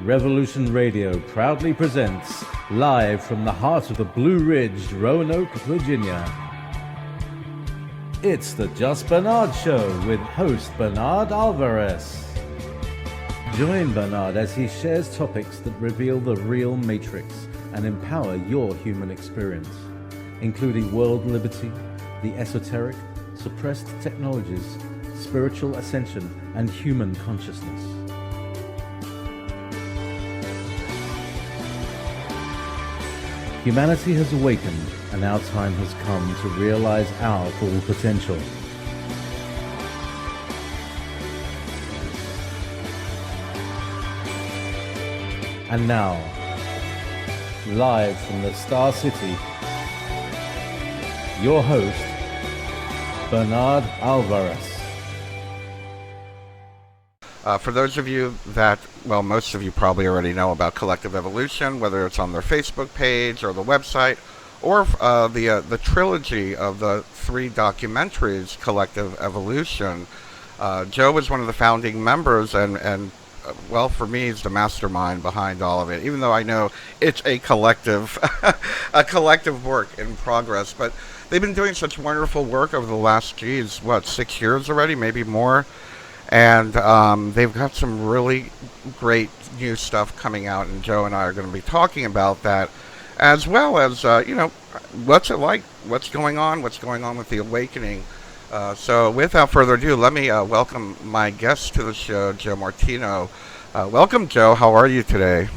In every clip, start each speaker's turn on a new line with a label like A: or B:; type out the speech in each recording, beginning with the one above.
A: Revolution Radio proudly presents, live from the heart of the Blue Ridge, Roanoke, Virginia. It's the Just Bernard Show with host Bernard Alvarez. Join Bernard as he shares topics that reveal the real matrix and empower your human experience, including world liberty, the esoteric, suppressed technologies, spiritual ascension, and human consciousness. Humanity has awakened, and our time has come to realize our full potential. And now, live from the Star City, your host, Bernard Alvarez.
B: For those of you that, well, most of you probably already know about Collective Evolution, whether it's on their Facebook page or the website, or the trilogy of the 3 documentaries, Collective Evolution. Joe was one of the founding members, and well, for me, he's the mastermind behind all of it, even though I know it's a collective, a collective work in progress. But they've been doing such wonderful work over the last, 6 years already, maybe more. And they've got some really great new stuff coming out, and Joe and I are going to be talking about that, as well as, what's it like, what's going on with the awakening. So without further ado, let me welcome my guest to the show, Joe Martino. Welcome, Joe. How are you today?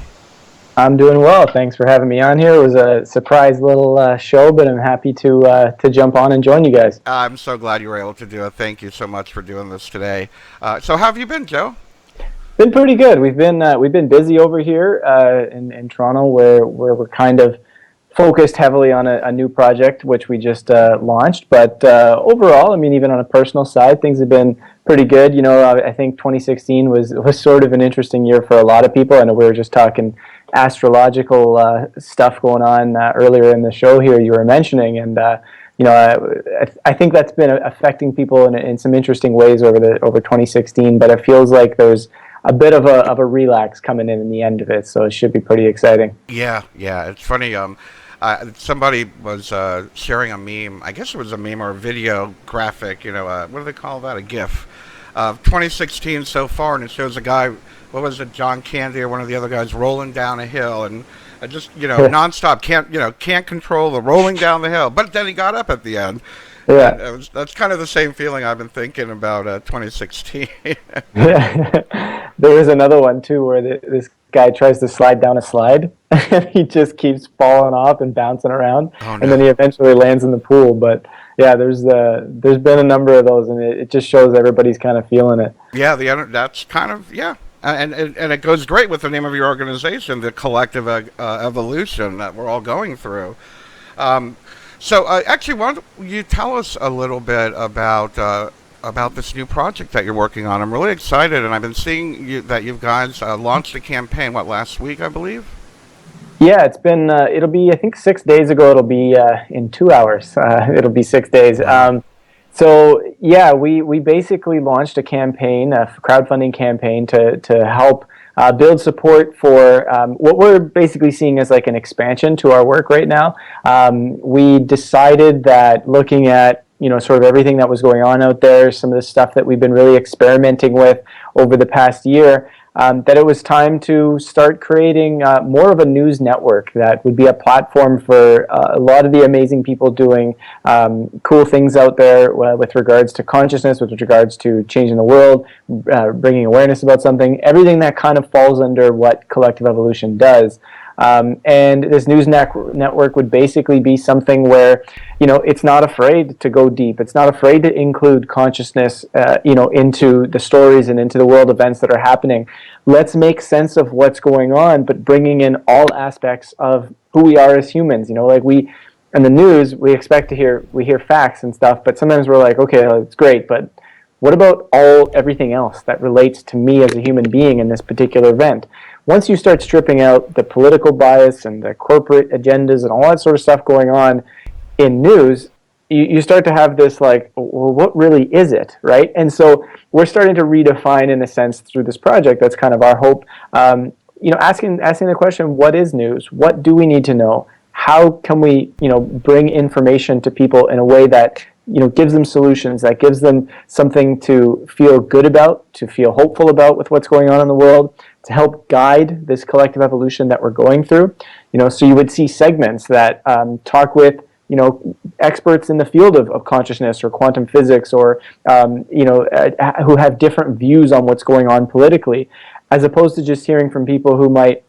C: I'm doing well. Thanks for having me on here. It was a surprise little show, but I'm happy to jump on and join you guys.
B: I'm so glad you were able to do it. Thank you so much for doing this today. So how have you been, Joe?
C: Been pretty good. We've been busy over here in Toronto, where we're kind of focused heavily on a new project which we just launched. But overall, I mean, even on a personal side, things have been pretty good. You know, I think 2016 was sort of an interesting year for a lot of people. I know we were just talking astrological stuff going on earlier in the show here you were mentioning, and I think that's been affecting people in some interesting ways over 2016, but it feels like there's a bit of a relax coming in the end of it, so it should be pretty exciting.
B: Yeah, it's funny. Somebody was sharing a meme. I guess it was a meme or a video graphic. What do they call that? A GIF of 2016 so far, and it shows a guy. What was it? John Candy or one of the other guys rolling down a hill, and just nonstop. Can't control the rolling down the hill. But then he got up at the end. Yeah, that's kind of the same feeling I've been thinking about 2016.
C: Yeah. There was another one too where this guy tries to slide down a slide and he just keeps falling off and bouncing around, and then he eventually lands in the pool. But yeah, there's been a number of those, and it just shows everybody's kind of feeling it.
B: Yeah, that's kind of and it goes great with the name of your organization, the Collective Evolution that we're all going through. So actually, why don't you tell us a little bit about this new project that you're working on? I'm really excited, and I've been seeing that you guys launched a campaign, last week, I believe?
C: Yeah, it's been, it'll be, I think 6 days ago, it'll be in 2 hours. It'll be 6 days. So, yeah, we basically launched a campaign, a crowdfunding campaign to help build support for what we're basically seeing as like an expansion to our work right now. We decided that looking at sort of everything that was going on out there, some of the stuff that we've been really experimenting with over the past year, that it was time to start creating more of a news network that would be a platform for a lot of the amazing people doing cool things out there with regards to consciousness, with regards to changing the world, bringing awareness about something, everything that kind of falls under what Collective Evolution does. And this news network would basically be something where, it's not afraid to go deep. It's not afraid to include consciousness, into the stories and into the world events that are happening. Let's make sense of what's going on, but bringing in all aspects of who we are as humans. Like in the news, we hear facts and stuff, but sometimes we're like, okay, it's great, but what about everything else that relates to me as a human being in this particular event? Once you start stripping out the political bias and the corporate agendas and all that sort of stuff going on in news, you start to have this like, well, what really is it, right? And so we're starting to redefine, in a sense, through this project, that's kind of our hope, asking the question, what is news? What do we need to know? How can we, bring information to people in a way that, gives them solutions, that gives them something to feel good about, to feel hopeful about with what's going on in the world, to help guide this collective evolution that we're going through. So you would see segments that talk with, experts in the field of consciousness or quantum physics, or who have different views on what's going on politically, as opposed to just hearing from people who might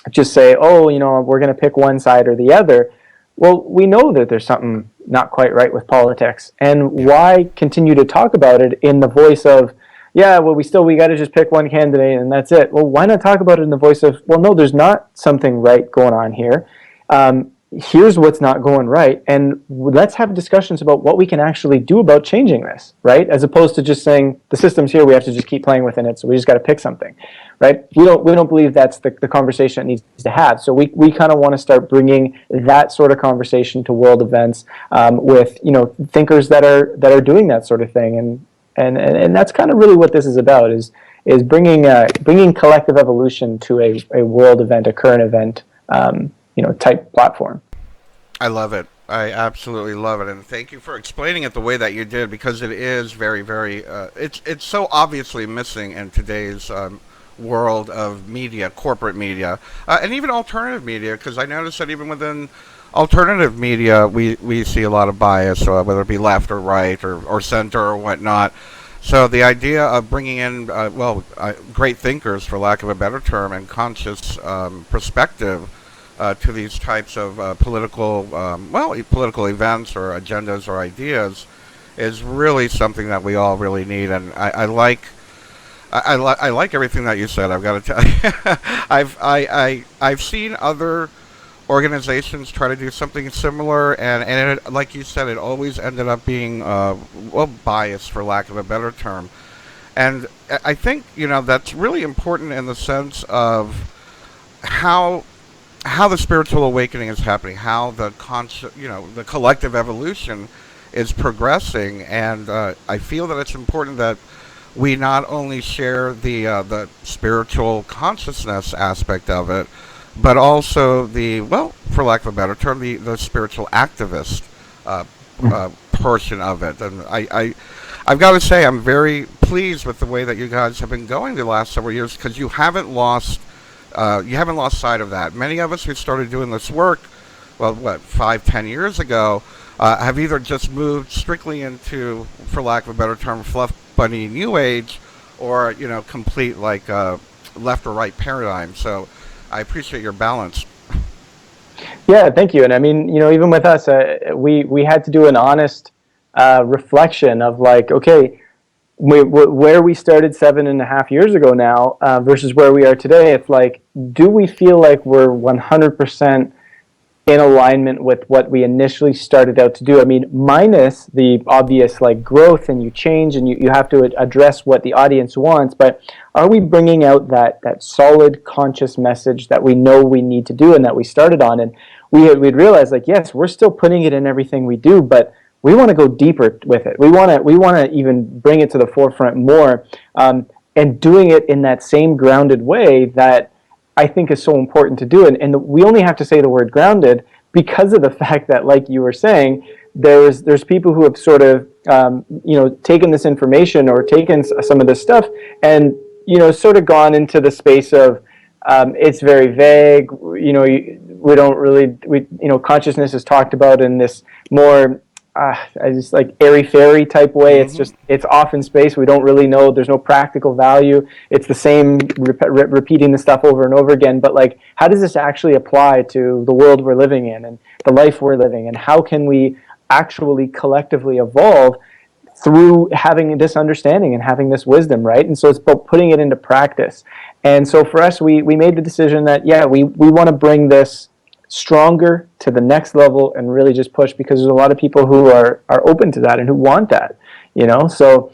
C: just say, oh, we're going to pick one side or the other. Well, we know that there's something not quite right with politics, and why continue to talk about it in the voice of, yeah, well, we got to just pick one candidate and that's it. Well, why not talk about it in the voice of, well, no, there's not something right going on here. Here's what's not going right, and let's have discussions about what we can actually do about changing this, right? As opposed to just saying the system's here, we have to just keep playing within it, so we just got to pick something, right? We don't believe that's the conversation it needs to have. So we kind of want to start bringing that sort of conversation to world events with thinkers that are doing that sort of thing, and that's kind of really what this is about, is bringing collective evolution to a world event, a current event. Type platform.
B: I love it. I absolutely love it, and thank you for explaining it the way that you did, because it is very, very. It's so obviously missing in today's world of media, corporate media, and even alternative media. Because I noticed that even within alternative media, we see a lot of bias, whether it be left or right or center or whatnot. So the idea of bringing in, great thinkers, for lack of a better term, and conscious perspective to these types of political events or agendas or ideas is really something that we all really need. And I like everything that you said. I've got to tell you, I've seen other organizations try to do something similar, and it, like you said, it always ended up being biased, for lack of a better term. And I think that's really important in the sense of how the spiritual awakening is happening, how the the collective evolution is progressing, and I feel that it's important that we not only share the spiritual consciousness aspect of it, but also for lack of a better term, the spiritual activist portion of it. And I've got to say, I'm very pleased with the way that you guys have been going the last several years, because you haven't lost sight of that. Many of us who started doing this work, 5-10 years ago, have either just moved strictly into, for lack of a better term, fluff bunny new age, or complete left or right paradigm. So I appreciate your balance.
C: Yeah, thank you. And I mean, even with us, we had to do an honest reflection of okay, where we started 7.5 years ago now versus where we are today. It's do we feel like we're 100% in alignment with what we initially started out to do? I mean, minus the obvious growth, and you change, and you have to address what the audience wants, but are we bringing out that solid conscious message that we know we need to do and that we started on? And we'd realized yes, we're still putting it in everything we do, but we want to go deeper with it. We want to even bring it to the forefront more, and doing it in that same grounded way that I think is so important to do. And we only have to say the word grounded because of the fact that, like you were saying, there's people who have sort of taken this information or taken some of this stuff and sort of gone into the space of it's very vague. We don't really consciousness is talked about in this more I just airy-fairy type way. Mm-hmm. It's off in space. We don't really know. There's no practical value. It's the same repeating the stuff over and over again. But how does this actually apply to the world we're living in and the life we're living? And how can we actually collectively evolve through having this understanding and having this wisdom, right? And so it's about putting it into practice. And so for us, we made the decision that, we want to bring this stronger to the next level and really just push, because there's a lot of people who are open to that and who want that, so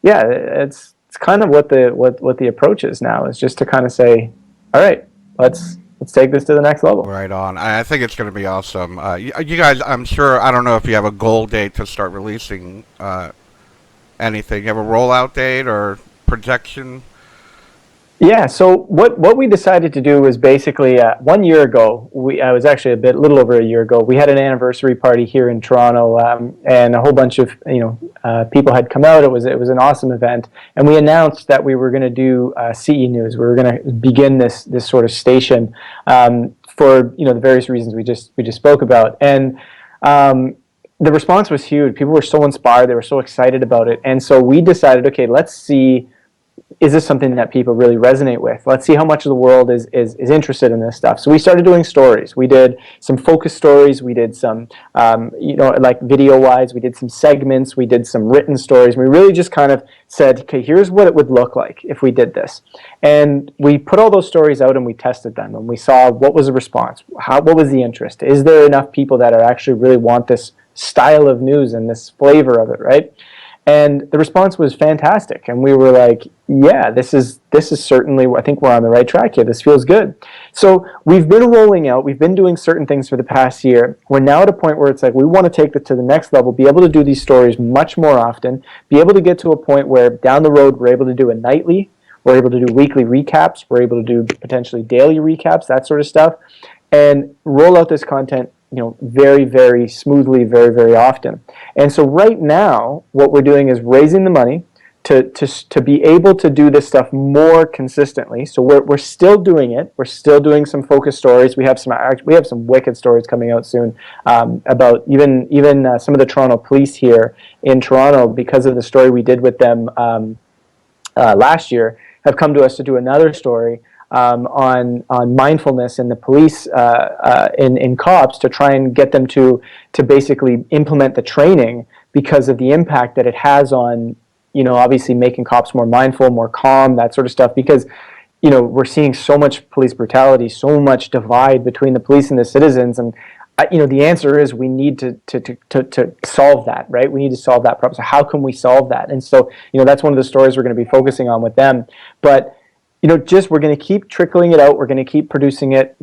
C: it's kind of what the approach is now, is just to kind of say, all right, let's take this to the next level.
B: Right on. I think it's going to be awesome. You guys, I'm sure, I don't know if you have a goal date to start releasing anything. You have a rollout date or projection?
C: Yeah, so what we decided to do was basically 1 year ago. I was actually little over a year ago. We had an anniversary party here in Toronto, and a whole bunch of people had come out. It was an awesome event, and we announced that we were going to do CE News. We were going to begin this sort of station for the various reasons we just spoke about, and the response was huge. People were so inspired. They were so excited about it, and so we decided, okay, let's see. Is this something that people really resonate with? Let's see how much of the world is interested in this stuff. So we started doing stories. We did some focus stories. We did some, like video-wise. We did some segments. We did some written stories. We really just kind of said, okay, here's what it would look like if we did this. And we put all those stories out and we tested them. And we saw what was the response. What was the interest? Is there enough people that are actually really want this style of news and this flavor of it, right? And the response was fantastic, and we were like, "Yeah, this is certainly. I think we're on the right track here. This feels good." So we've been rolling out. We've been doing certain things for the past year. We're now at a point where it's like we want to take it to the next level, be able to do these stories much more often, be able to get to a point where down the road we're able to do a nightly, we're able to do weekly recaps, we're able to do potentially daily recaps, that sort of stuff, and roll out this content very, very smoothly, very, very often. And so right now, what we're doing is raising the money to be able to do this stuff more consistently. So we're still doing it. We're still doing some focus stories. We have some wicked stories coming out soon about even some of the Toronto police here in Toronto, because of the story we did with them last year, have come to us to do another story on mindfulness in the police in cops, to try and get them to basically implement the training because of the impact that it has on obviously making cops more mindful, more calm, that sort of stuff, because we're seeing so much police brutality, so much divide between the police and the citizens, and the answer is we need to solve that, right? We need to solve that problem. So how can we solve that? And so that's one of the stories we're going to be focusing on with them. But we're going to keep trickling it out. We're going to keep producing it,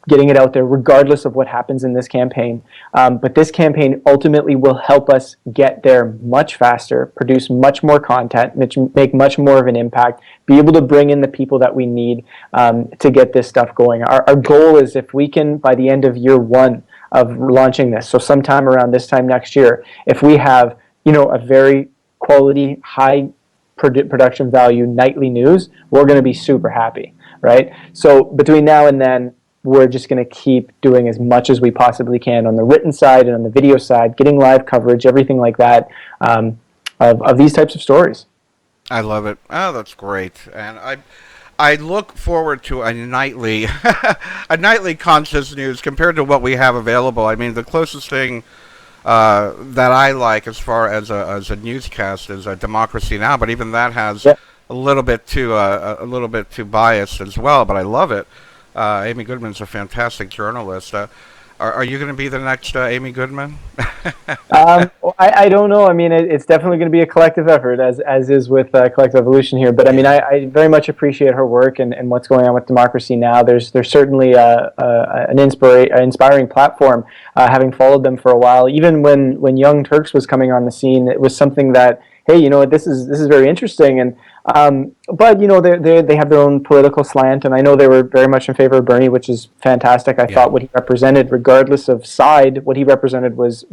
C: getting it out there, regardless of what happens in this campaign. But this campaign ultimately will help us get there much faster, produce much more content, make much more of an impact, be able to bring in the people that we need to get this stuff going. Our goal is, if we can, by the end of year one of launching this, so sometime around this time next year, if we have, a very quality, high production value nightly news, we're going to be super happy, right? So between now and then, we're just going to keep doing as much as we possibly can on the written side and on the video side, getting live coverage, everything like that, of these types of stories.
B: I love it. Oh, that's great. And I look forward to a nightly a nightly conscious news compared to what we have available. I mean, the closest thing that I like as far as a newscast is Democracy Now!, but even that has a little bit too biased as well. But I love it. Amy Goodman's a fantastic journalist. Are you going to be the next Amy Goodman?
C: I don't know. I mean, it's definitely going to be a collective effort, as is with Collective Evolution here. But I mean, I very much appreciate her work and what's going on with Democracy Now! There's certainly an inspiring platform. Having followed them for a while, even when Young Turks was coming on the scene, it was something that, hey, this is very interesting. And but they have their own political slant, and I know they were very much in favor of Bernie, which is fantastic. I thought what he represented, regardless of side, what he represented was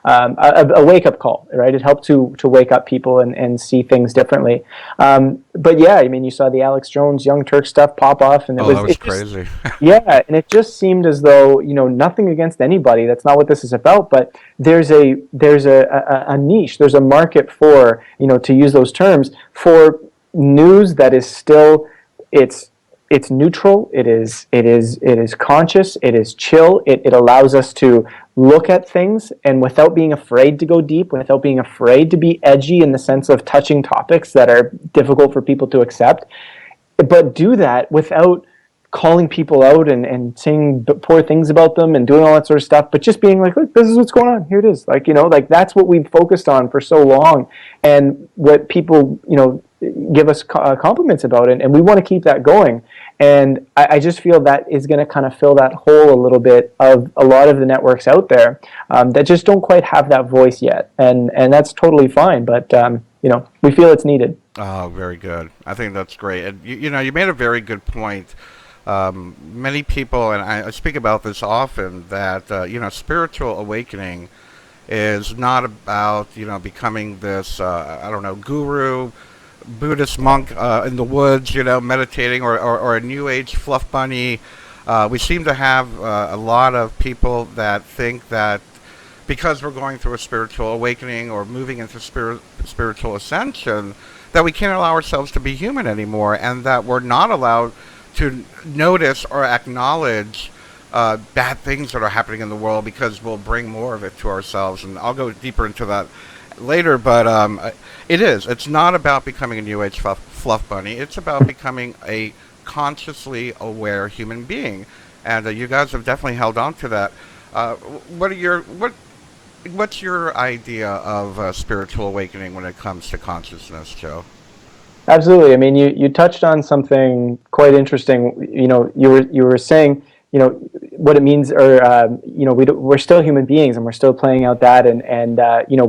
C: a wake up call, right? It helped to wake up people and see things differently. But yeah, I mean, you saw the Alex Jones Young Turk stuff pop off, and
B: that was crazy.
C: Yeah, and it just seemed as though nothing against anybody. That's not what this is about. But there's a niche, there's a market for to use those terms, for news that is still it's neutral, it is conscious, it is chill, it allows us to look at things and without being afraid to go deep, without being afraid to be edgy in the sense of touching topics that are difficult for people to accept, but do that without calling people out and saying poor things about them and doing all that sort of stuff, but just being like, look, this is what's going on, here it is, that's what we've focused on for so long, and what people give us compliments about it, and we want to keep that going. And I just feel that is going to kind of fill that hole a little bit of a lot of the networks out there that just don't quite have that voice yet, and that's totally fine, but we feel it's needed.
B: Oh, very good. I think that's great. And you made a very good point. Many people, and I speak about this often, that spiritual awakening is not about becoming this I don't know, guru, Buddhist monk in the woods, meditating, or a New Age fluff bunny. We seem to have a lot of people that think that because we're going through a spiritual awakening or moving into spiritual ascension, that we can't allow ourselves to be human anymore, and that we're not allowed to notice or acknowledge bad things that are happening in the world because we'll bring more of it to ourselves. And I'll go deeper into that later, but it's not about becoming a New Age fluff bunny. It's about becoming a consciously aware human being. And you guys have definitely held on to that. What's your idea of spiritual awakening when it comes to consciousness, Joe?
C: Absolutely. I mean, you touched on something quite interesting. You were saying, what it means, or we're still human beings, and we're still playing out that, and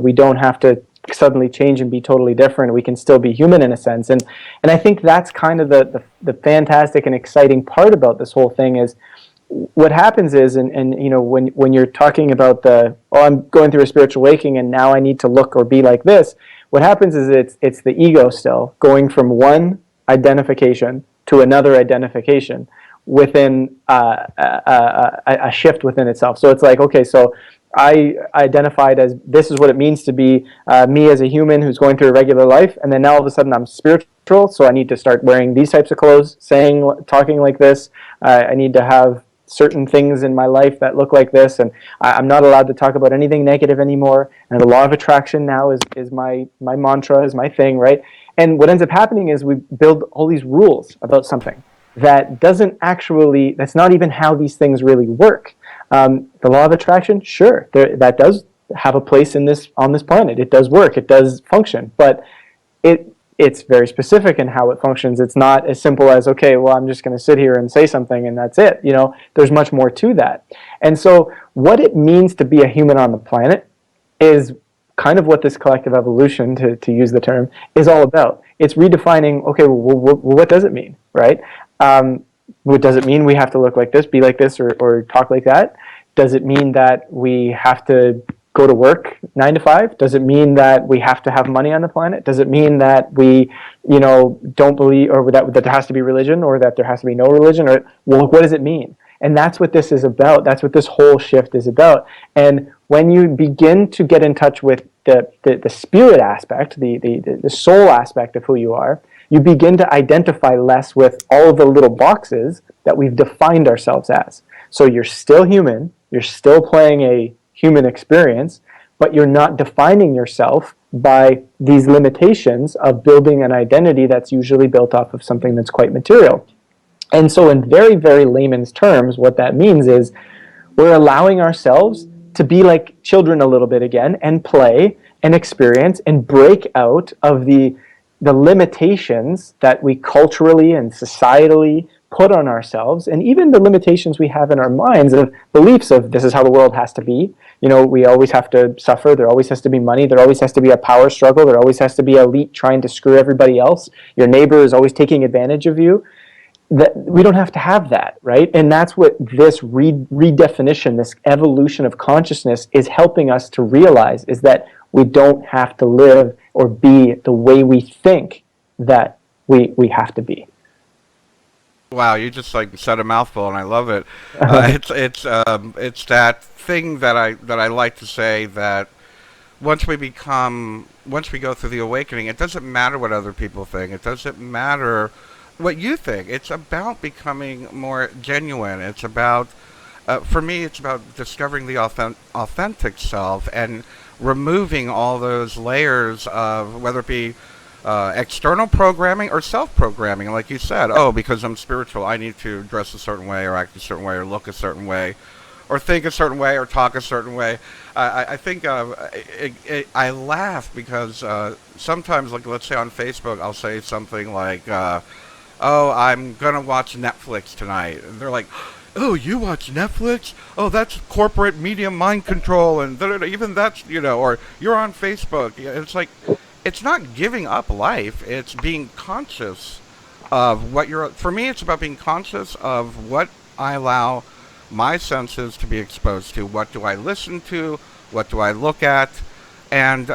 C: we don't have to suddenly change and be totally different. We can still be human in a sense, and I think that's kind of the fantastic and exciting part about this whole thing is what happens is, and when you're talking about I'm going through a spiritual awakening and now I need to look or be like this. What happens is it's the ego still going from one identification to another identification within a shift within itself. So it's like, okay, so I identified as this is what it means to be me as a human who's going through a regular life, and then now all of a sudden I'm spiritual, so I need to start wearing these types of clothes, talking like this. I need to have certain things in my life that look like this, and I'm not allowed to talk about anything negative anymore. And the law of attraction now is my mantra, is my thing, right? And what ends up happening is we build all these rules about something that's not even how these things really work. The law of attraction, sure, that does have a place on this planet. It does work, it does function, but it's very specific in how it functions. It's not as simple as, okay, well, I'm just going to sit here and say something and that's it. There's much more to that. And so what it means to be a human on the planet is kind of what this collective evolution, to use the term, is all about. It's redefining, okay, well, what does it mean, right? What does it mean we have to look like this, be like this, or talk like that? Does it mean that we have to go to work 9 to 5? Does it mean that we have to have money on the planet? Does it mean that we, don't believe, or that there has to be religion, or that there has to be no religion? Or, well, what does it mean? And that's what this is about. That's what this whole shift is about. And when you begin to get in touch with the spirit aspect, the soul aspect of who you are, you begin to identify less with all of the little boxes that we've defined ourselves as. So you're still human, you're still playing a human experience, but you're not defining yourself by these limitations of building an identity that's usually built off of something that's quite material. And so in very, very layman's terms, what that means is we're allowing ourselves to be like children a little bit again and play and experience and break out of the limitations that we culturally and societally put on ourselves, and even the limitations we have in our minds of beliefs of this is how the world has to be. We always have to suffer. There always has to be money. There always has to be a power struggle. There always has to be elite trying to screw everybody else. Your neighbor is always taking advantage of you. That we don't have to have that, right? And that's what this redefinition, this evolution of consciousness is helping us to realize, is that we don't have to live or be the way we think that we have to be.
B: Wow, you just like said a mouthful, and I love it. It's that thing that I like to say, that once we go through the awakening, it doesn't matter what other people think. It doesn't matter what you think. It's about becoming more genuine. It's about, for me, it's about discovering the authentic self and removing all those layers of, whether it be external programming or self-programming. Like you said, oh, because I'm spiritual, I need to dress a certain way or act a certain way or look a certain way or think a certain way or talk a certain way. I think I laugh because sometimes, like, let's say on Facebook, I'll say something like, oh, I'm going to watch Netflix tonight. And they're like, oh, you watch Netflix? Oh, that's corporate media mind control. And even that's, or you're on Facebook. It's like, it's not giving up life. It's being conscious of what you're. For me, it's about being conscious of what I allow my senses to be exposed to. What do I listen to? What do I look at? And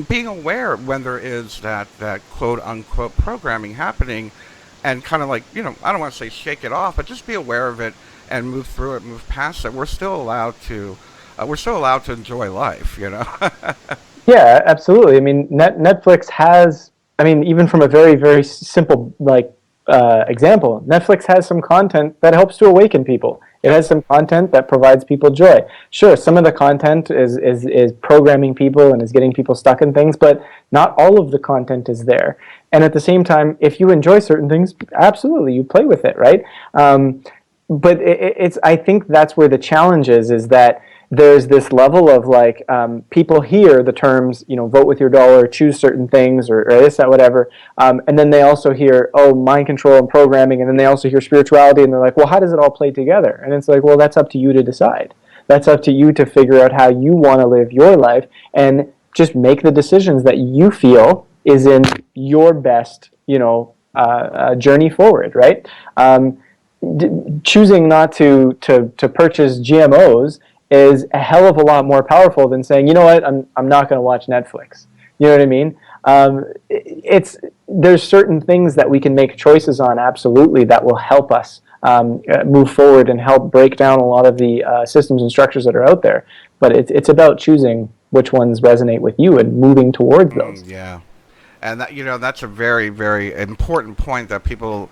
B: being aware when there is that quote unquote programming happening, and kind of like, I don't want to say shake it off, but just be aware of it and move through it, move past it. We're still allowed to enjoy life.
C: Yeah, absolutely. I mean, Netflix has, I mean, even from a very, very simple example, Netflix has some content that helps to awaken people. It has some content that provides people joy. Sure, some of the content is programming people and is getting people stuck in things, but not all of the content is there. And at the same time, if you enjoy certain things, absolutely, you play with it, right? But it's I think that's where the challenge is that there's this level of people hear the terms, vote with your dollar, choose certain things, or this, that, whatever, and then they also hear, mind control and programming, and then they also hear spirituality, and they're like, well, how does it all play together? And it's like, well, that's up to you to decide. That's up to you to figure out how you want to live your life, and just make the decisions that you feel is in your best, journey forward, right? Choosing not to purchase GMOs is a hell of a lot more powerful than saying, you know what, I'm not going to watch Netflix. You know what I mean? There's certain things that we can make choices on, absolutely, that will help us move forward and help break down a lot of the systems and structures that are out there. But it's about choosing which ones resonate with you and moving towards those.
B: Yeah, and that's a very, very important point that people.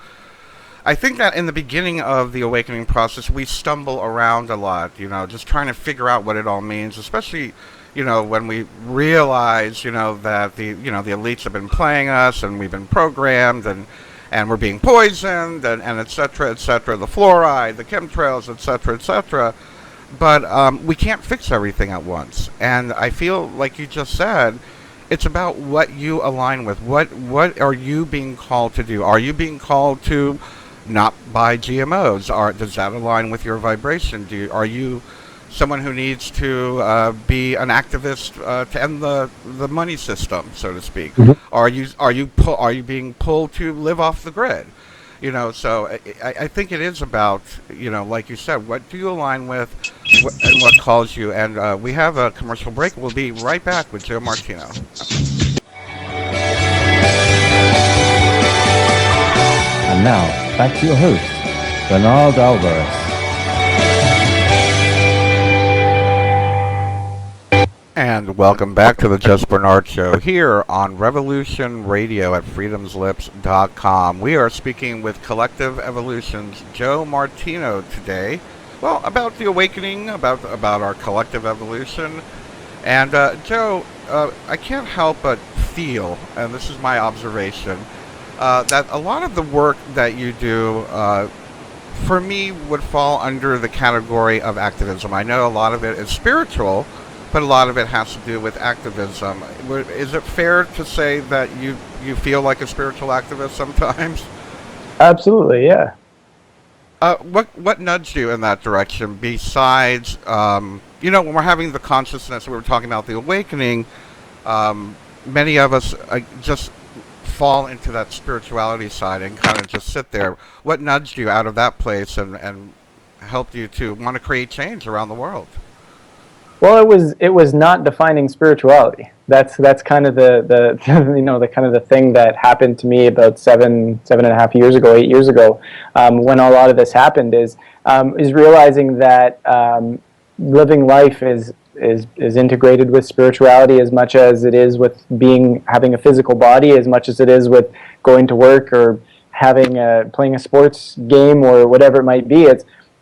B: I think that in the beginning of the awakening process, we stumble around a lot, just trying to figure out what it all means, especially, when we realize, that the elites have been playing us and we've been programmed and we're being poisoned and et cetera, the fluoride, the chemtrails, et cetera. But we can't fix everything at once. And I feel like you just said, it's about what you align with. What are you being called to do? Are you being called to not buy GMOs? Does that align with your vibration? Are you someone who needs to be an activist to end the money system, so to speak? Mm-hmm. Are you being pulled to live off the grid? So I think it is about, like you said, what do you align with, and what calls you? And we have a commercial break. We'll be right back with Joe Martino.
A: And now, back to your host, Bernard Alvarez.
B: And welcome back to the Just Bernard Show here on Revolution Radio at freedomslips.com. We are speaking with Collective Evolution's Joe Martino today. Well, about the awakening, about our collective evolution. And Joe, I can't help but feel, and this is my observation, that a lot of the work that you do, for me, would fall under the category of activism. I know a lot of it is spiritual, but a lot of it has to do with activism. Is it fair to say that you feel like a spiritual activist sometimes?
C: Absolutely, yeah.
B: What nudged you in that direction besides, when we're having the consciousness, we were talking about the awakening, many of us just fall into that spirituality side and kind of just sit there. What nudged you out of that place and helped you to want to create change around the world?
C: Well, it was not defining spirituality. That's kind of the the kind of the thing that happened to me about 7.5 years ago, 8 years ago, when a lot of this happened is realizing that living life is integrated with spirituality as much as it is with having a physical body, as much as it is with going to work or playing a sports game or whatever it might be.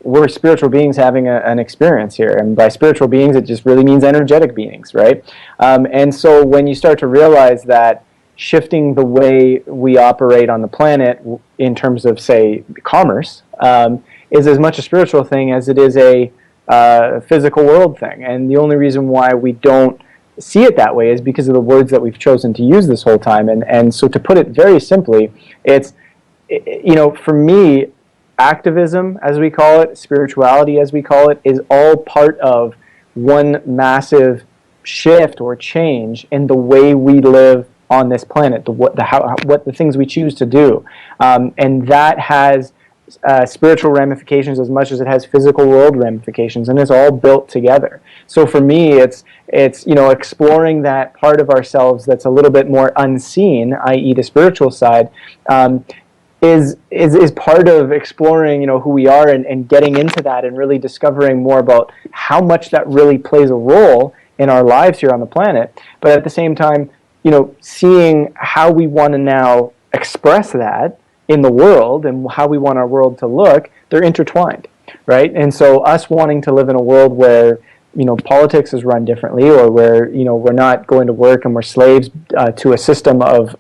C: We're spiritual beings having an experience here, and by spiritual beings, it just really means energetic beings, right? And so when you start to realize that shifting the way we operate on the planet in terms of, say, commerce, is as much a spiritual thing as it is a physical world thing. And the only reason why we don't see it that way is because of the words that we've chosen to use this whole time. And so to put it very simply, for me, activism, as we call it, spirituality, as we call it, is all part of one massive shift or change in the way we live on this planet, what the things we choose to do, and that has spiritual ramifications as much as it has physical world ramifications, and it's all built together. So for me, it's exploring that part of ourselves that's a little bit more unseen, i.e., the spiritual side. Is part of exploring, who we are, and getting into that and really discovering more about how much that really plays a role in our lives here on the planet. But at the same time, seeing how we want to now express that in the world and how we want our world to look, they're intertwined, right? And so us wanting to live in a world where politics is run differently, or where we're not going to work and we're slaves to a system of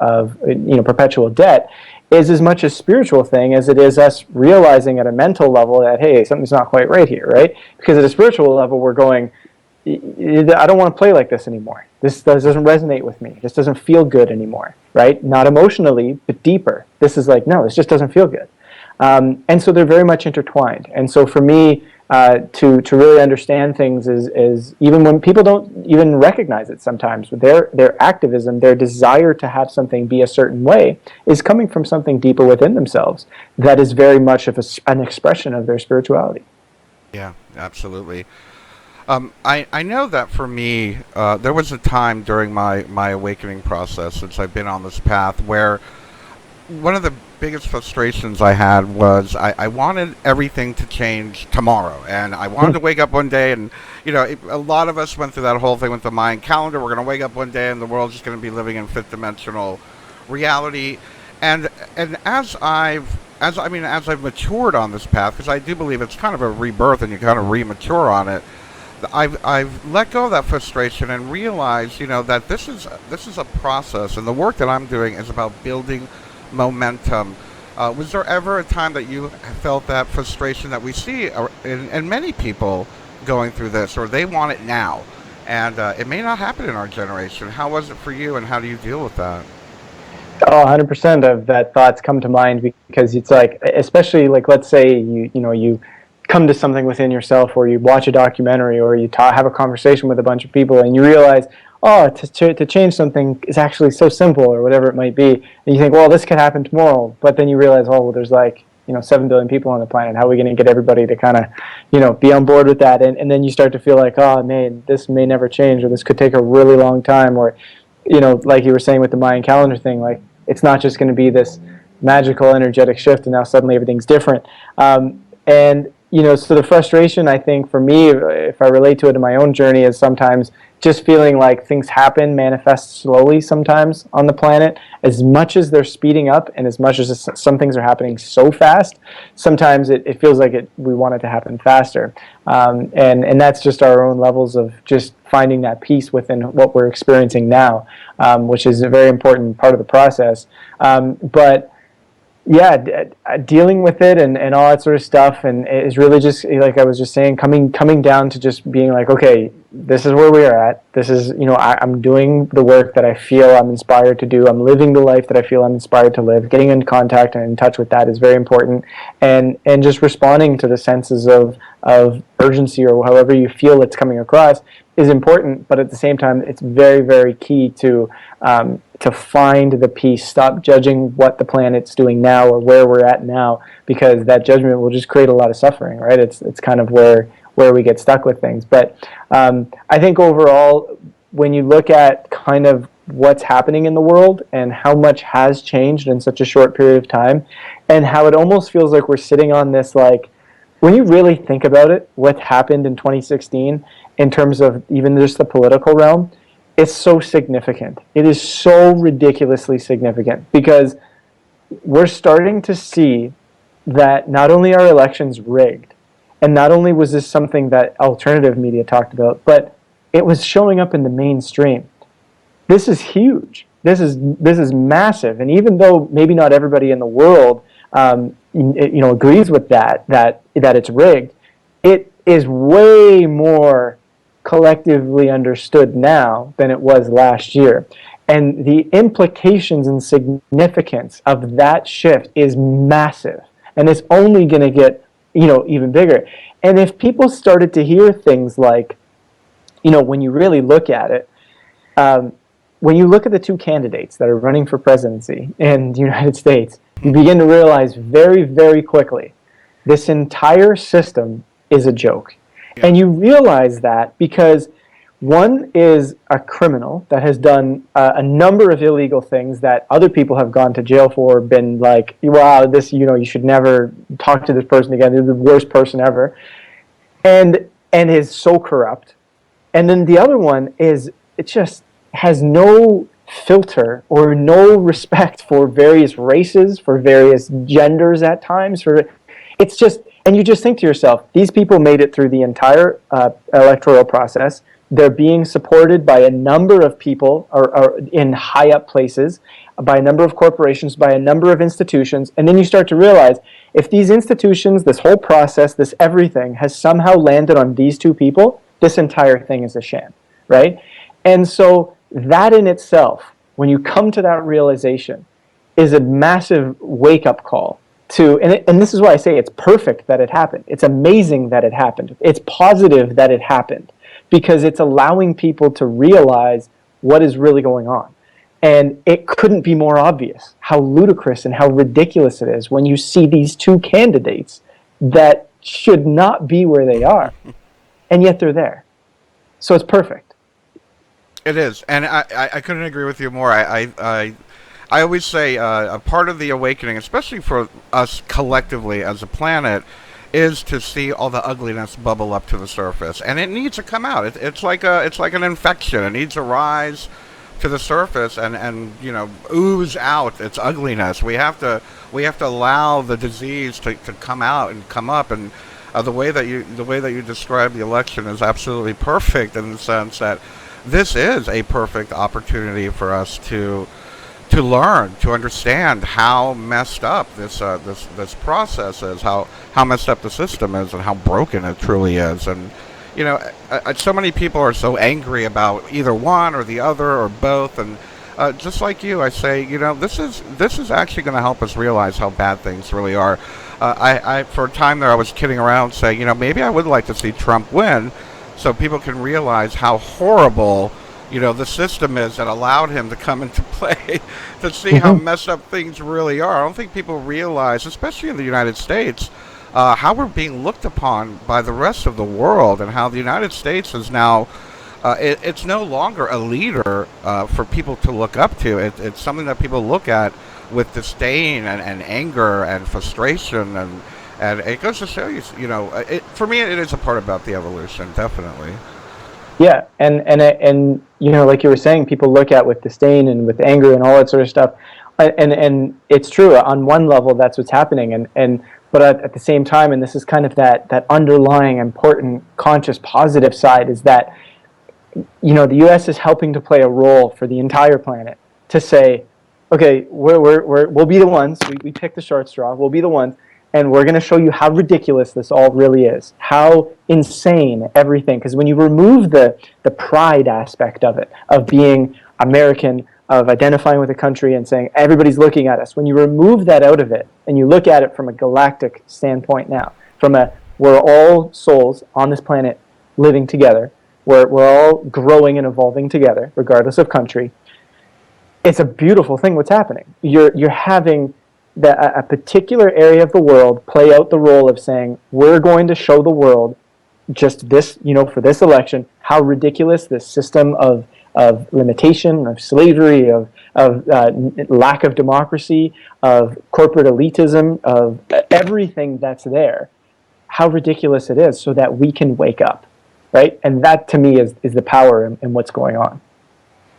C: perpetual debt, is as much a spiritual thing as it is us realizing at a mental level that, hey, something's not quite right here, right? Because at a spiritual level, we're going, I don't want to play like this anymore. This doesn't resonate with me. This doesn't feel good anymore, right? Not emotionally, but deeper. This is like, no, this just doesn't feel good. And so they're very much intertwined. And so for me, to really understand things is even when people don't even recognize it sometimes, their activism, their desire to have something be a certain way is coming from something deeper within themselves that is very much of an expression of their spirituality.
B: Yeah, absolutely. I know that for me, there was a time during my awakening process, since I've been on this path, where one of the biggest frustrations I had was I wanted everything to change tomorrow, and I wanted to wake up one day, and a lot of us went through that whole thing with the Mayan calendar. We're going to wake up one day and the world's just going to be living in fifth dimensional reality. And as I've matured on this path, because I do believe it's kind of a rebirth and you kind of remature on it, I've let go of that frustration and realized that this is a process, and the work that I'm doing is about building momentum. Was there ever a time that you felt that frustration that we see in many people going through this, or they want it now, and it may not happen in our generation? How was it for you, and how do you deal with that?
C: Oh, 100% of that thoughts come to mind, because it's like, especially like, let's say you come to something within yourself, or you watch a documentary, or you have a conversation with a bunch of people, and you realize, oh, to change something is actually so simple, or whatever it might be. And you think, well, this could happen tomorrow. But then you realize, oh, well, there's 7 billion people on the planet. How are we going to get everybody to kind of, be on board with that? And then you start to feel like, oh, man, this may never change, or this could take a really long time. Or, like you were saying with the Mayan calendar thing, like, it's not just going to be this magical, energetic shift, and now suddenly everything's different. So the frustration, I think, for me, if I relate to it in my own journey, is sometimes just feeling like things manifest slowly sometimes on the planet. As much as they're speeding up, and as much as some things are happening so fast, sometimes it feels like we want it to happen faster. And that's just our own levels of just finding that peace within what we're experiencing now, which is a very important part of the process. But yeah, dealing with it and all that sort of stuff, and it's really just, like I was just saying, coming down to just being like, okay, this is where we are at. This is, I'm doing the work that I feel I'm inspired to do. I'm living the life that I feel I'm inspired to live. Getting in contact and in touch with that is very important, and just responding to the senses of urgency, or however you feel it's coming across, is important. But at the same time, it's very, very key to find the peace. Stop judging what the planet's doing now, or where we're at now, because that judgment will just create a lot of suffering, right? It's kind of where we get stuck with things. But I think overall, when you look at kind of what's happening in the world and how much has changed in such a short period of time, and how it almost feels like we're sitting on this, like, when you really think about it, what happened in 2016 in terms of even just the political realm, it's so significant. It is so ridiculously significant, because we're starting to see that not only are elections rigged, and not only was this something that alternative media talked about, but it was showing up in the mainstream. This is huge. This is massive. And even though maybe not everybody in the world agrees with that it's rigged, it is way more collectively understood now than it was last year. And the implications and significance of that shift is massive. And it's only going to get, even bigger. And if people started to hear things like, when you really look at it, when you look at the two candidates that are running for presidency in the United States, you begin to realize very, very quickly this entire system is a joke. Yeah. And you realize that because one is a criminal that has done a number of illegal things that other people have gone to jail for, been like, wow, this, you should never talk to this person again. They're the worst person ever. And is so corrupt. And then the other one is, it just has no filter or no respect for various races, for various genders at times. It's just, and you just think to yourself, these people made it through the entire electoral process. They're being supported by a number of people or in high up places, by a number of corporations, by a number of institutions. And then you start to realize, if these institutions, this whole process, this everything has somehow landed on these two people, this entire thing is a sham, right? And so that in itself, when you come to that realization, is a massive wake-up call to, and this is why I say it's perfect that it happened. It's amazing that it happened. It's positive that it happened, because it's allowing people to realize what is really going on. And it couldn't be more obvious how ludicrous and how ridiculous it is when you see these two candidates that should not be where they are, and yet they're there. So it's perfect.
B: It is, and I couldn't agree with you more. I always say a part of the awakening, especially for us collectively as a planet, is to see all the ugliness bubble up to the surface, and it needs to come out. It's like an infection. It needs to rise to the surface and ooze out its ugliness. We have to allow the disease to come out and come up. And the way that you describe the election is absolutely perfect, in the sense that this is a perfect opportunity for us to learn, to understand how messed up this process is, how messed up the system is, and how broken it truly is. And so many people are so angry about either one or the other or both. And just like you, I say, this is actually going to help us realize how bad things really are. I for a time there, I was kidding around saying, maybe I would like to see Trump win, so people can realize how horrible the system is that allowed him to come into play, to see how messed up things really are. I don't think people realize, especially in the United States, how we're being looked upon by the rest of the world, and how the United States is now, it's no longer a leader for people to look up to. It's something that people look at with disdain and anger and frustration, and it goes to show you, for me, it is a part about the evolution, definitely.
C: Yeah, and like you were saying, people look at with disdain and with anger and all that sort of stuff, and it's true on one level that's what's happening, but at the same time, and this is kind of that underlying important conscious positive side, is that the U.S. is helping to play a role for the entire planet to say, okay, we'll be the ones, we pick the short straw, we'll be the ones. And we're going to show you how ridiculous this all really is, how insane everything. Because when you remove the pride aspect of it, of being American, of identifying with a country and saying everybody's looking at us, when you remove that out of it and you look at it from a galactic standpoint now, we're all souls on this planet living together, we're all growing and evolving together, regardless of country. It's a beautiful thing what's happening. You're having a particular area of the world play out the role of saying, we're going to show the world just this, for this election, how ridiculous this system of limitation, of slavery, of lack of democracy, of corporate elitism, of everything that's there, how ridiculous it is, so that we can wake up, right? And that, to me, is the power in what's going on.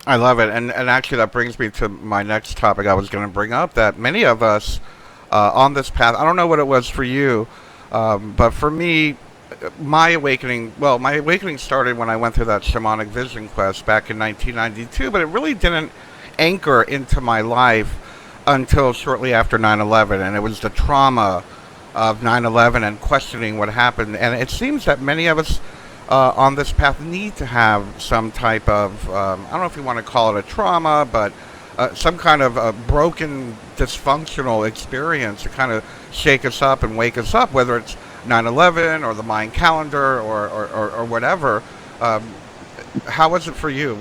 B: I love it, and actually that brings me to my next topic I was going to bring up, that many of us on this path, I don't know what it was for you, but for me, my awakening started when I went through that shamanic vision quest back in 1992, but it really didn't anchor into my life until shortly after 9/11, and it was the trauma of 9/11 and questioning what happened. And it seems that many of us on this path need to have some type of, I don't know if you want to call it a trauma, but some kind of a broken, dysfunctional experience to kind of shake us up and wake us up, whether it's 9/11 or the Mayan calendar or whatever. How was it for you?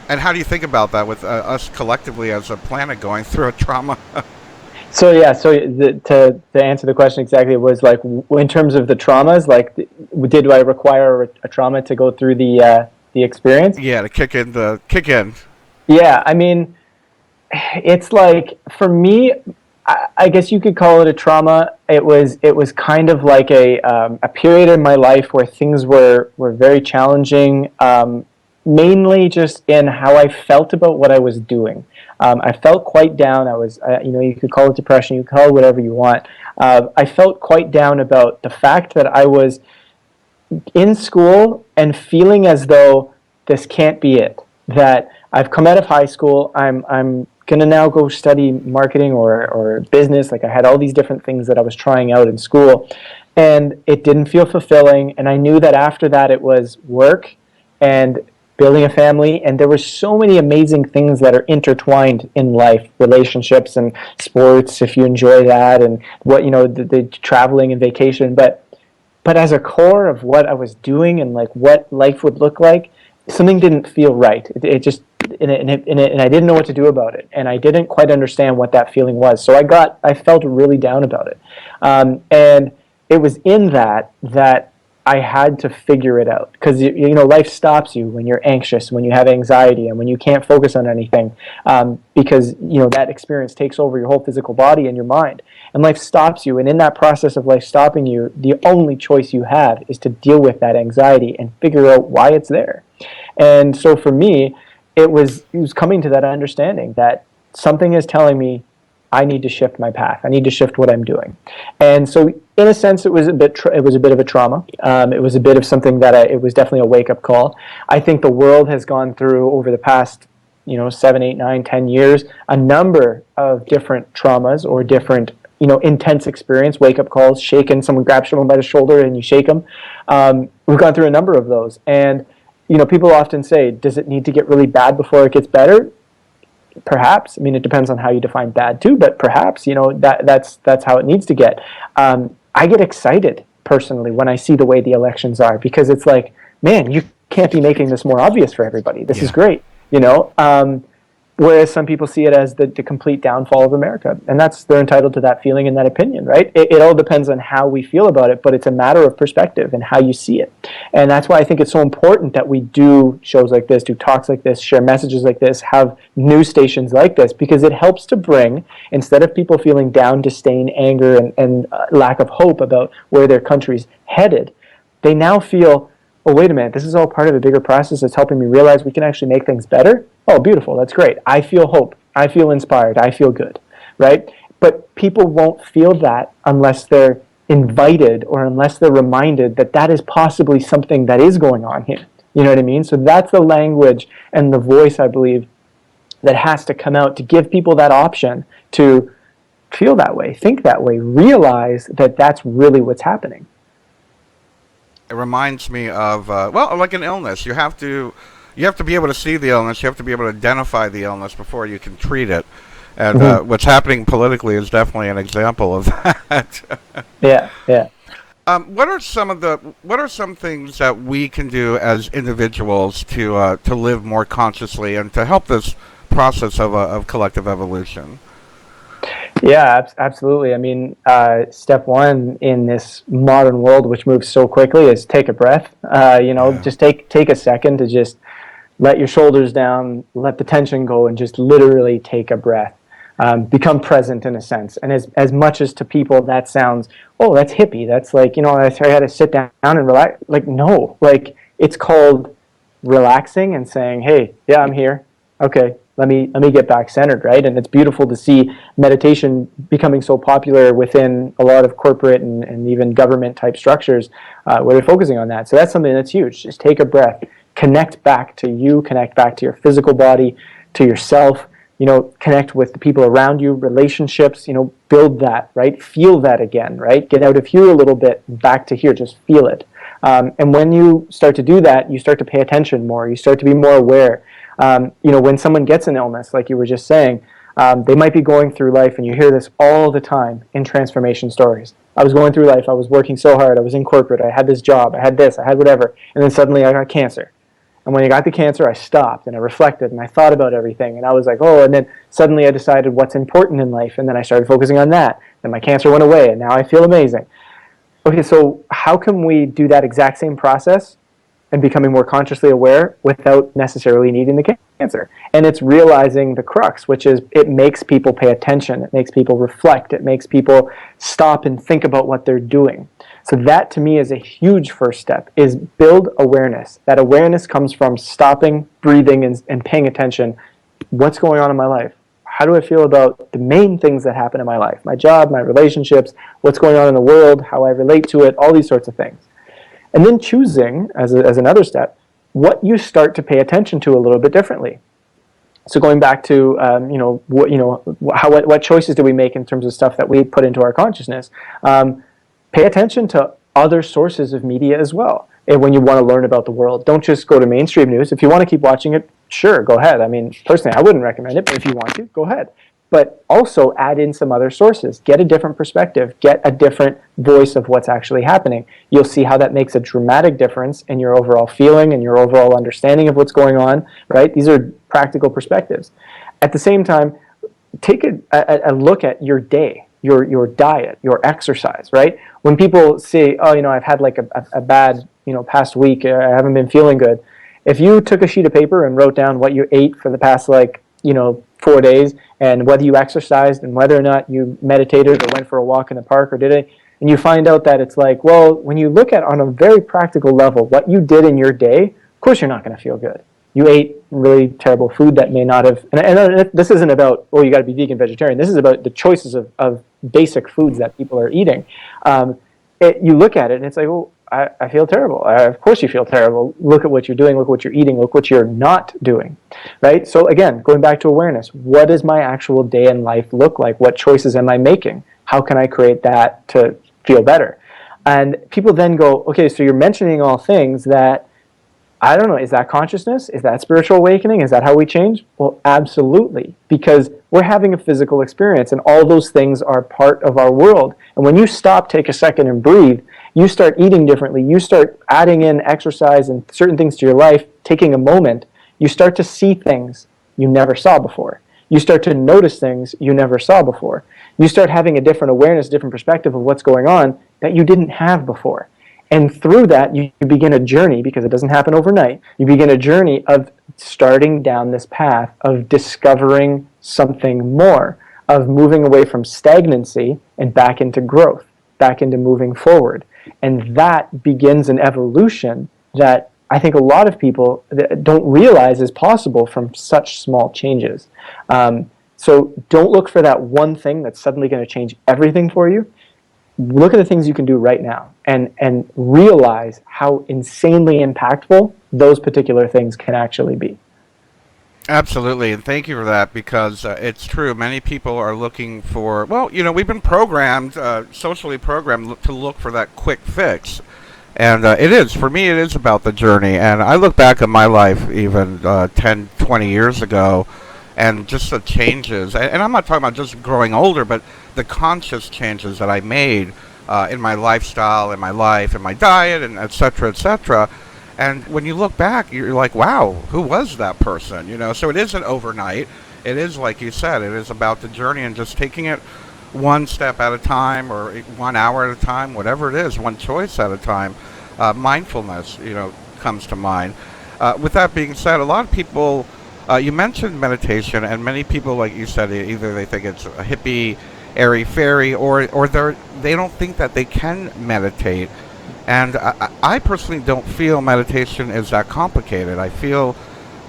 B: And how do you think about that with us collectively as a planet going through a trauma?
C: So yeah, to answer the question exactly, it was like in terms of the traumas, like did I require a trauma to go through the experience?
B: Yeah, to kick in.
C: Yeah, I mean, it's like for me, I guess you could call it a trauma. It was kind of like a period in my life where things were very challenging, mainly just in how I felt about what I was doing. I felt quite down. You could call it depression, you could call it whatever you want. I felt quite down about the fact that I was in school and feeling as though this can't be it. That I've come out of high school. I'm gonna now go study marketing or business. Like I had all these different things that I was trying out in school, and it didn't feel fulfilling. And I knew that after that it was work and building a family, and there were so many amazing things that are intertwined in life, relationships and sports if you enjoy that, and what the traveling and vacation, but as a core of what I was doing and like what life would look like, something didn't feel right. It just and I didn't know what to do about it, and I didn't quite understand what that feeling was. So I felt really down about it, and it was in that I had to figure it out, because life stops you when you're anxious, when you have anxiety, and when you can't focus on anything, because that experience takes over your whole physical body and your mind, and life stops you. And in that process of life stopping you, the only choice you have is to deal with that anxiety and figure out why it's there. And so for me, it was coming to that understanding that something is telling me I need to shift my path. I need to shift what I'm doing. And so, in a sense, it was a bit of a trauma. It was a bit of something that it was definitely a wake up call. I think the world has gone through over the past 7, 8, 9, 10 years a number of different traumas or different intense experience, wake up calls, shaken. Someone grabs someone by the shoulder and you shake them. We've gone through a number of those, and people often say, does it need to get really bad before it gets better? Perhaps. I mean, it depends on how you define bad too, but perhaps, that's how it needs to get. I get excited personally when I see the way the elections are, because it's like, man, you can't be making this more obvious for everybody. This is great, whereas some people see it as the complete downfall of America, and they're entitled to that feeling and that opinion, right? It all depends on how we feel about it, but it's a matter of perspective and how you see it. And that's why I think it's so important that we do shows like this, do talks like this, share messages like this, have news stations like this, because it helps to bring, instead of people feeling down, disdain, anger, and lack of hope about where their country's headed, they now feel, oh, wait a minute, this is all part of a bigger process that's helping me realize we can actually make things better. Oh, beautiful, that's great. I feel hope. I feel inspired. I feel good, right? But people won't feel that unless they're invited or unless they're reminded that that is possibly something that is going on here. You know what I mean? So that's the language and the voice, I believe, that has to come out to give people that option to feel that way, think that way, realize that that's really what's happening.
B: It reminds me of like an illness. You have to be able to see the illness. You have to be able to identify the illness before you can treat it. And what's happening politically is definitely an example of that.
C: Yeah.
B: What are some things that we can do as individuals to live more consciously and to help this process of collective evolution?
C: Yeah, absolutely. I mean, step one in this modern world, which moves so quickly, is take a breath. Just take a second to just let your shoulders down, let the tension go, and just literally take a breath. Become present in a sense. And as much as to people that sounds, oh, that's hippie. That's like, I had to sit down and relax. Like, no, like it's called relaxing and saying, hey, yeah, I'm here. Okay, let me get back centered, right? And it's beautiful to see meditation becoming so popular within a lot of corporate and even government type structures where they're focusing on that. So that's something that's huge. Just take a breath, connect back to you, connect back to your physical body, to yourself, connect with the people around you, relationships, build that, right? Feel that again, right? Get out of here a little bit, back to here, just feel it. And when you start to do that, you start to pay attention more, you start to be more aware. When someone gets an illness, like you were just saying, they might be going through life, and you hear this all the time in transformation stories. I was going through life, I was working so hard, I was in corporate, I had this job, I had this, I had whatever, and then suddenly I got cancer. And when I got the cancer, I stopped and I reflected and I thought about everything. And I was like, oh, and then suddenly I decided what's important in life. And then I started focusing on that. Then my cancer went away and now I feel amazing. Okay, so how can we do that exact same process and becoming more consciously aware without necessarily needing the cancer? And it's realizing the crux, which is it makes people pay attention. It makes people reflect. It makes people stop and think about what they're doing. So that to me is a huge first step, is build awareness. That awareness comes from stopping, breathing, and paying attention. What's going on in my life? How do I feel about the main things that happen in my life? My job, my relationships, what's going on in the world, how I relate to it, all these sorts of things. And then choosing, as another step, what you start to pay attention to a little bit differently. So going back to what choices do we make in terms of stuff that we put into our consciousness? Pay attention to other sources of media as well. And when you want to learn about the world, don't just go to mainstream news. If you want to keep watching it, sure, go ahead. I mean, personally, I wouldn't recommend it, but if you want to, go ahead. But also add in some other sources. Get a different perspective. Get a different voice of what's actually happening. You'll see how that makes a dramatic difference in your overall feeling and your overall understanding of what's going on, right? These are practical perspectives. At the same time, take a look at your day, your diet, your exercise, right? When people say, oh, I've had like a bad, past week, I haven't been feeling good. If you took a sheet of paper and wrote down what you ate for the past 4 days, and whether you exercised and whether or not you meditated or went for a walk in the park or did it, and you find out that it's like, well, when you look at on a very practical level what you did in your day, of course you're not going to feel good. You ate really terrible food that may not have, and this isn't about, oh, you got to be vegan, vegetarian. This is about the choices of basic foods that people are eating. You look at it and it's like, well, I feel terrible. Of course you feel terrible. Look at what you're doing. Look what you're eating. Look what you're not doing, right? So again, going back to awareness, what does my actual day in life look like? What choices am I making? How can I create that to feel better? And people then go, okay, so you're mentioning all things that, I don't know, is that consciousness? Is that spiritual awakening? Is that how we change? Well, absolutely, because we're having a physical experience and all those things are part of our world. And when you stop, take a second and breathe, you start eating differently, you start adding in exercise and certain things to your life, taking a moment, you start to see things you never saw before. You start to notice things you never saw before. You start having a different awareness, different perspective of what's going on that you didn't have before. And through that, you begin a journey, because it doesn't happen overnight, you begin a journey of starting down this path of discovering something more, of moving away from stagnancy and back into growth, back into moving forward. And that begins an evolution that I think a lot of people don't realize is possible from such small changes. So don't look for that one thing that's suddenly going to change everything for you. Look at the things you can do right now and realize how insanely impactful those particular things can actually be.
B: Absolutely, and thank you for that, because it's true. Many people are looking for, well, we've been programmed, socially programmed to look for that quick fix. And for me, it is about the journey. And I look back at my life even 10, 20 years ago, and just the changes. And I'm not talking about just growing older, but the conscious changes that I made in my lifestyle, in my life, in my diet, and et cetera, et cetera. And when you look back, you're like, wow, who was that person? So it isn't overnight. It is, like you said, it is about the journey and just taking it one step at a time, or 1 hour at a time, whatever it is, one choice at a time. Mindfulness, comes to mind. With that being said, a lot of people, you mentioned meditation, and many people, like you said, either they think it's a hippie, airy-fairy, or they don't think that they can meditate. And I personally don't feel meditation is that complicated. I feel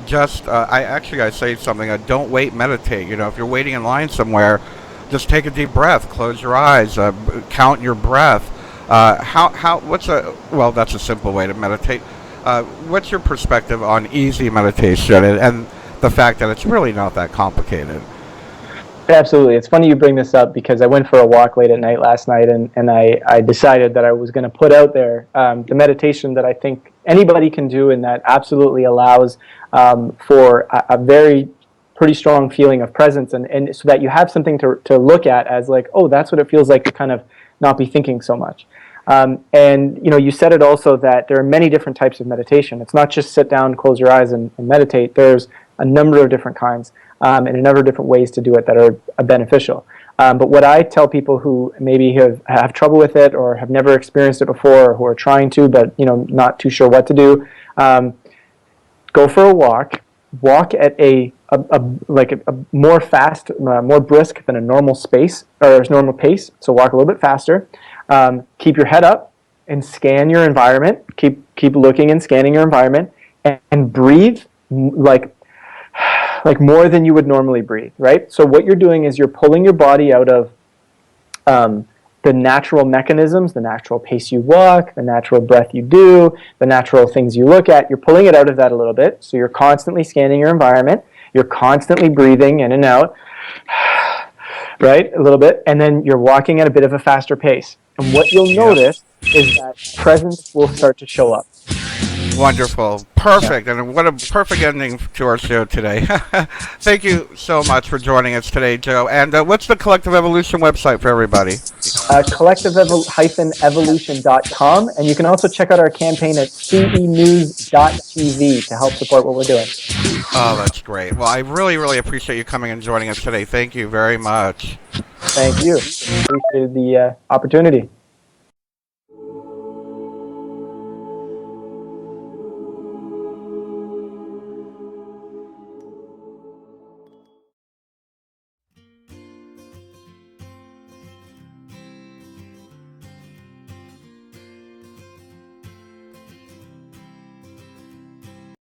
B: just, I say something, don't wait, meditate. If you're waiting in line somewhere, just take a deep breath, close your eyes, count your breath. That's a simple way to meditate. What's your perspective on easy meditation and the fact that it's really not that complicated?
C: Absolutely. It's funny you bring this up, because I went for a walk late at night last night, and I decided that I was going to put out there the meditation that I think anybody can do, and that absolutely allows for a very pretty strong feeling of presence, and so that you have something to look at as like, oh, that's what it feels like to kind of not be thinking so much. And you said it also that there are many different types of meditation. It's not just sit down, close your eyes, and meditate. There's a number of different kinds and a number of different ways to do it that are beneficial. But what I tell people who maybe have trouble with it or have never experienced it before, or who are trying to but not too sure what to do, go for a walk. Walk at a more fast, more brisk than a normal space or normal pace. So walk a little bit faster. Keep your head up and scan your environment. Keep looking and scanning your environment, and breathe like more than you would normally breathe. Right. So what you're doing is you're pulling your body out of the natural mechanisms, the natural pace you walk, the natural breath you do, the natural things you look at. You're pulling it out of that a little bit. So you're constantly scanning your environment. You're constantly breathing in and out, right, a little bit. And then you're walking at a bit of a faster pace. And what you'll notice is that presence will start to show up.
B: Wonderful. Perfect. And what a perfect ending to our show today. Thank you so much for joining us today, Joe. And what's the Collective Evolution website for everybody?
C: Collective-evolution.com. And you can also check out our campaign at cenews.tv to help support what we're doing.
B: Oh, that's great. Well, I really, really appreciate you coming and joining us today. Thank you very much.
C: Thank you. Appreciated the opportunity.